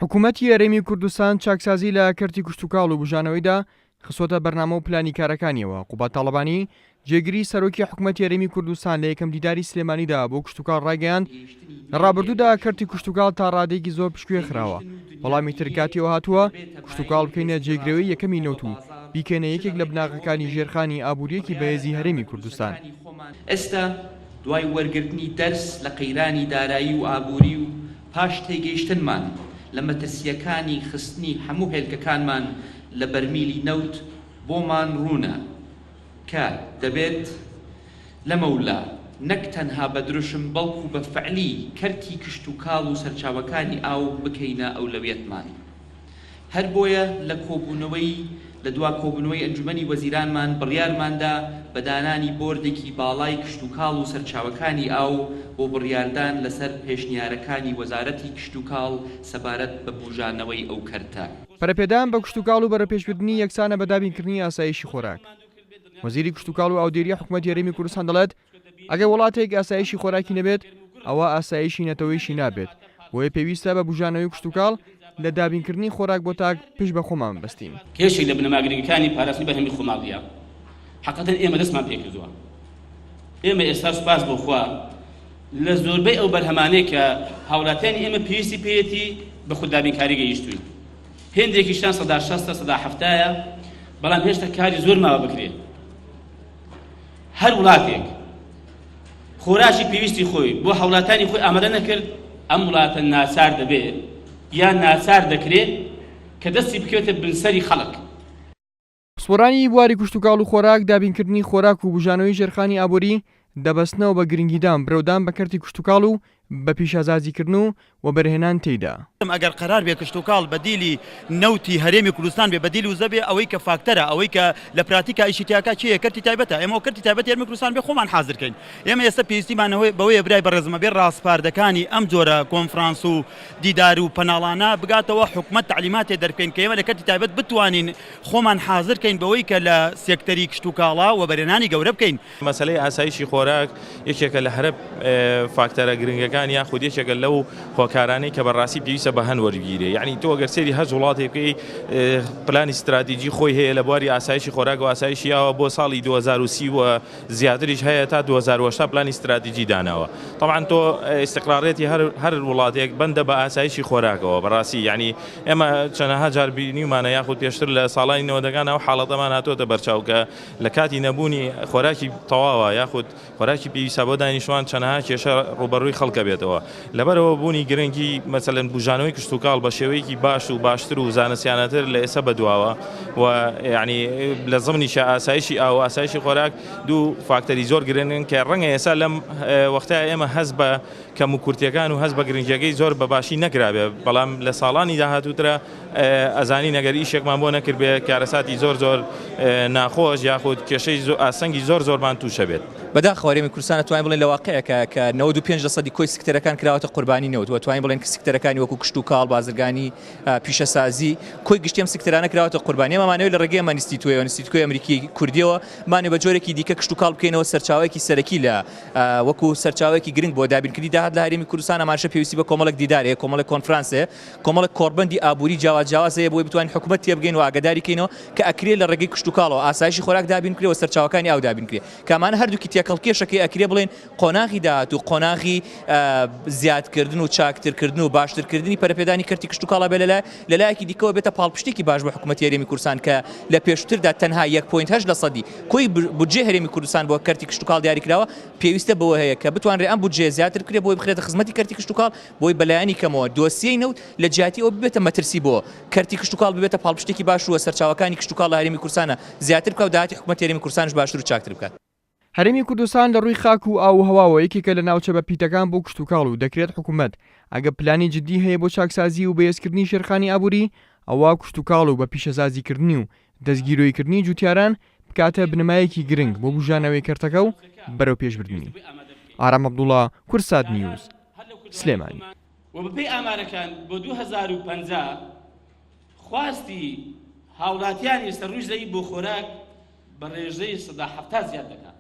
حکوومەتی هەرێمی کوردستان چاکسازی لە کەرتی کشتتوکاڵ و بژانەوەیدا خسۆتە بەرنامە و پلانی کارەکانیەوە. قوبات تاڵبانی جێگیری سەرۆکی حکوومەتی هەرێمی کوردستان لە یەکەم دیداری سلێمانیدا بۆ کشتتوکاڵ ڕاگەیاند لە ڕابردوودا کەرتی کشتتوکاڵ تا ڕادێکی زۆر پشتگوێ خراوە. وەڵامی ترکاتیەوە هاتووە کشتتوکاڵ بکەینە جێگرەوەی یەکەمی نەوت و بیکەنە یەکێک لە بناغەکانی ژێرخانی ئابوووریەکی بەهێزی هەرێمی کوردستان. ئێستا دوای وەرگرتنی دەرس لە قەیرانی دارایی و ئابووری و پاش تێگەیشتنمان لە مەترسیەکانی خستنی هەموو هێلکەکانمان لە بەرمیلی نەوت بۆمان ڕوونە کە دەبێت لەمەولا نەک تەنها بە دروشم بەڵکو بە فەعلی کەرتی کشتتوکاڵ و سەرچاوەکانی ئاو بکەینە ئەولەویەتمان. هەر بۆیە لە کۆبوونەوەی لە دوا کۆبوونەوەی ئەنجومەنی وەزیرانمان بڕیارماندا بە دانانی بۆردێکی باڵای کشتتوکاڵ و سەرچاوەکانی ئاو بۆ بڕیاردان لەسەر پێشنیارەکانی وەزارەتی کشتتوکاڵ سەبارەت بە بوژانەوەی ئەو کەرتە. پەرەپێدان بە کشتتوکاڵ و بەرەپێشبردننی یەکسانە بە دابینکردنی ئاسایشی خۆراک. وەزیری کشتتوکاڵ و ئاودێریە حکوومەتی هەرێمی کوردستان دەڵێت ئەگەر وڵاتێک ئاسایشی خۆراکی نەبێت ئەوە ئاسایشی نەتەوەیشی نابێت، بۆیە پێویستە بە بژانەوەی کشتتوکاڵ لە دابینکردنی خۆراک بۆ تاک پشت بە خۆمان بەستین. کێشی لە بنەماگرێکەکانی پاراستنی بەرهەمی خۆماڵیە حەقیقەتەن ئێمە دەستمان پێ کردووە. ئێمە ئێستا سوپاس بۆ خوا لە زۆربەی ئەو بەرهەمانەیە کە هاوڵاتیانی ئێمە پێویستی پێیەتی بە خوددابینکاری گەیشتووین. هێندێکیشتان 160-170ە، بەڵام هێشتا کاری زۆر ماوە بکرێت. هەر وڵاتێک خۆراشی پێویستی خۆی بۆ هاوڵاتانی خۆی ئامادە نەکرد، ئەم وڵاتە ناچار دەبێت یان ناچار دەکرێت کە دەستی بکەوێتە بنسەری خەڵک. سپۆرانی بواری کشتتوکاڵ و خۆراک، دابینکردنی خۆراک و بژانەوەی ژێرخانی ئابووری دەبەستنەوە بە گرنگیدان برەودان بە کەرتی کشتتوکاڵ و بە پیشەسازیکردن و بەرهێنان تێیدا. ئەگەر قەرار بێ کشتتوکاڵ بەدیلی نەوتی هەرێمی کوردستان بێ بەدیل و زەبێ ئەوەی کە فاکتەرە، ئەوەی کە لە پراتیکا ئیشتیاکا چیە کەرتی تایبەتە. ئێمە کەرتی تایبەت هەرێمی کوردستان بێ خۆمان حازرکەین. ئێمە ئێستا پێویستیمانەوەی بەوەیە برای بەڕێزمە بێ ڕاستپاردەکانی ئەم جۆرە کۆنفرانس و دیدار و پەناڵانە بگاتەوە حکومەت تعلیماتێ دەرکەین کە ئێمە لە کەرتی تایبەت بتوانین خۆمان حازرکەین بەوەی کە لە سێکتەری کشتتوکاڵا و بەرهێنانی گەورە بکەین. مەسەلەی ئاسایشی خۆراک یەکێکە لە هەرە فاکتەرە گرنگەکان یان خودی یەکێکە لەو هۆکارانەی کە بەڕاستی پێویستە بە هەن وەرگیرێ. یعنی تۆ ئەگەر سێری هەر وڵاتێکی پلانی استراتیژی خۆی هەیە لە بواری ئاسایشی خۆراک و ئاسایشیەوە بۆ ساڵی 2030 و زیاتریش هەیە تا 2080 پلانی استراتیژی داناوە. طبعا تۆ استقرارێتی هەر وڵاتێک بەندە بە ئاسایشی خۆراکەوە بەڕاستی. یعنی ئێمە چەندەها جار بینیمانە یاخود پێشتر لە ساڵانی 90ەکانەوە حاڵەتەمان هاتۆتە بەرچاو کە لە کاتی نەبوونی خۆراکی تەواوە یاخود خۆراکی پێویستە بۆ دانیشتوان چەندەها کێشە ڕوبەڕووی خەڵکە بێتەوە. لەبەرەوە بوونی گرنگی مەسەلەن بژانەوەی کشتتوکاڵ بە شێوەیەکی باش و باشتر و زانستیانەتر لە ئێستا بەدواوە و یعنی لە زمانیشە ئاسایشی ئاو ئاسایشی خۆراک دوو فاکتەری زۆر گرنگن کە ڕەنگە ئێستا لەم وەختەیە ئێمە هەست بە کەم و کورتیەکان و هەست بە گرنگیەکەی زۆر بەباشی نەکرابێ، بەڵام لە ساڵانی داهاتووترە ئەزانی نەگەر ئیشێکمان بۆ نەکرد بێ کارەساتی زۆر ناخۆش یاخود کێشەی ئاسەنگی زۆرمان تووشە بێت. بەداخەوە هەرێمی کوردستان توانین بڵێن لە واقعەکە کە 95% کۆی سکتەرەکان کراوەتە قوربانی نەوت و توانین بڵێن کە سکتەرەکانی وەکو کشتتوکاڵ، بازرگانی، پیشەسازی کۆی گشتیم سکتەرانە کراوەتە قوربانی. ئەمانەوەی لە ڕێگەی ئەمنیستیتوی ئەمریکی کوردیەوە مانێ بە جۆرێکی دیکە کشتتوکاڵ بکەینەوە سەرچاوەیەکی سەرەکی لە وەکو سەرچاوەیەکی گرنگ بۆ دابینکردنی داهات لە هەرێمی کوردستان. ئەمانشە پێویستی بە کۆمەڵێک دیدارەیە، کۆمەڵێک کۆنفرانسێ، کۆمەڵێک کۆڕبەندی ئابووری جیاوازەیە بۆی بتوانین حکوومەت تێبگەین و ئاگاداری کەینەوە کە ئەکرێ لە ڕێگەی کشتتوکاڵەوە ئاسایشی خۆراک دابینکرێەوە سەرچاوەکانی ئاو دابینکرێ. کامانە هەردووکی تێکەڵکێشەکەی ئەکرێ بڵێن قۆناغی داهات و قۆناغی زیادکردن و چاکترکردن و باشترکردنی پەرەپێدانی کەرتی کشتتوکاڵە بێ لەلایەکی دیکەوە بێتە پاڵپشتێکی باش بە حکوومەتی هەرێمی کوردستان کە لە پێشتردا تەنها 1.8% کۆی بودجێ هەرێمی کوردستان بۆ کەرتی کشتتوکاڵ دیاریکراوە پێویستە بەوە هەیە کە بتوانرێ ئەم بودجێ زیاتر کرێ بۆی بخرێتە خزمەتی کەرتی کشتتوکاڵ بۆی بەلایەنی کەمەوە دۆسیەی نەوت لە جیاتی ئەو ببێتە مەترسی بۆ کەرتی کشتتوکاڵ ببێتە پاڵپشتێکی باش و سەرچاوەکانی کشتتوکاڵ لە هەرێمی کوردستانە زیاتر بکات و داهاتی حکوومەتی هەرێمی کوردستانش باشتر و چاکتر بکات. هەرێمی کوردستان لە ڕووی خاک و ئاو هەواوە یەکێکە لە ناوچە بە پیتەکان بۆ کشتتوکاڵ و دەکرێت حکوومەت ئەگە پلانی جدی هەیە بۆ چاکسازی و بەهێزکردنی شێرخانی ئابووری ئەوە کشتتوکاڵ و بە پیشەسازیکردنی و دەستگیرۆیکردنی جوتیاران بکاتە بنەمایەکی گرنگ بۆ بژانەوەی کەرتەکە و بەرەو پێشبردننی. ئارام عەبدوڵڵا، کورسات نیوز، سلێمانی. و بەپێی ئامارەکان بۆ 2050 خواستی هاوڵاتیانی سەرڕووی زەوی بۆ خۆراک بە ڕێژەی 170 زیاد دەکات.